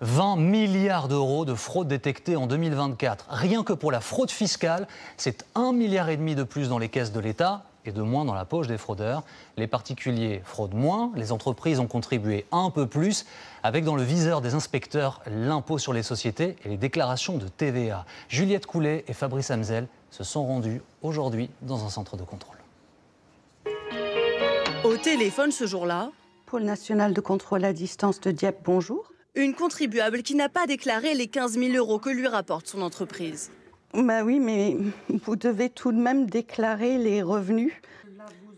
20 milliards d'euros de fraude détectée en 2024. Rien que pour la fraude fiscale, c'est 1,5 milliard de plus dans les caisses de l'État et de moins dans la poche des fraudeurs. Les particuliers fraudent moins, les entreprises ont contribué un peu plus, avec dans le viseur des inspecteurs l'impôt sur les sociétés et les déclarations de TVA. Juliette Coulet et Fabrice Hamzel se sont rendus aujourd'hui dans un centre de contrôle. Au téléphone ce jour-là, Pôle national de contrôle à distance de Dieppe, bonjour. une contribuable qui n'a pas déclaré les 15 000 euros que lui rapporte son entreprise. Bah oui, mais vous devez tout de même déclarer les revenus.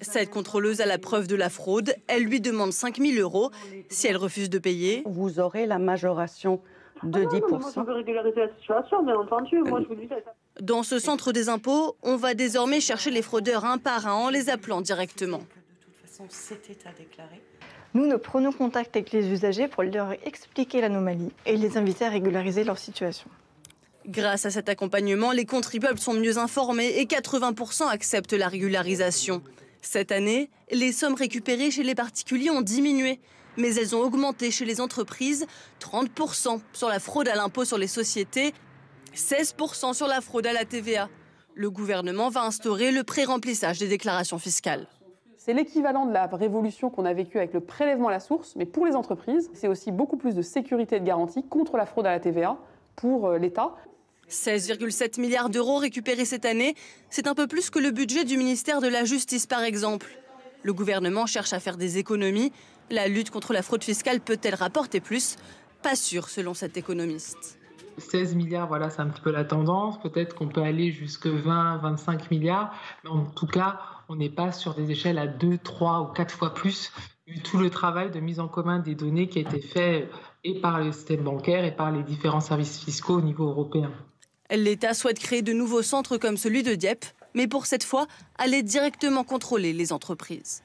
Cette contrôleuse a la preuve de la fraude. Elle lui demande 5 000 euros. Si elle refuse de payer, Vous aurez la majoration de 10%. Moi, je veux régulariser la situation, bien entendu. Moi, je vous dis ça. dans ce centre des impôts, on va désormais chercher les fraudeurs un par un en les appelant directement. Nous prenons contact avec les usagers pour leur expliquer l'anomalie et les inviter à régulariser leur situation. Grâce à cet accompagnement, les contribuables sont mieux informés et 80% acceptent la régularisation. Cette année, les sommes récupérées chez les particuliers ont diminué, mais elles ont augmenté chez les entreprises, 30% sur la fraude à l'impôt sur les sociétés, 16% sur la fraude à la TVA. Le gouvernement va instaurer le pré-remplissage des déclarations fiscales. C'est l'équivalent de la révolution qu'on a vécue avec le prélèvement à la source, mais pour les entreprises, c'est aussi beaucoup plus de sécurité et de garantie contre la fraude à la TVA pour l'État. 16,7 milliards d'euros récupérés cette année, c'est un peu plus que le budget du ministère de la Justice par exemple. Le gouvernement cherche à faire des économies. La lutte contre la fraude fiscale peut-elle rapporter plus? Pas sûr selon cet économiste. 16 milliards, voilà, c'est un petit peu la tendance. Peut-être qu'on peut aller jusque 20, 25 milliards. Mais en tout cas, on n'est pas sur des échelles à 2, 3 ou 4 fois plus. Vu tout le travail de mise en commun des données qui a été fait et par le système bancaire et par les différents services fiscaux au niveau européen. L'État souhaite créer de nouveaux centres comme celui de Dieppe, mais pour cette fois, aller directement contrôler les entreprises.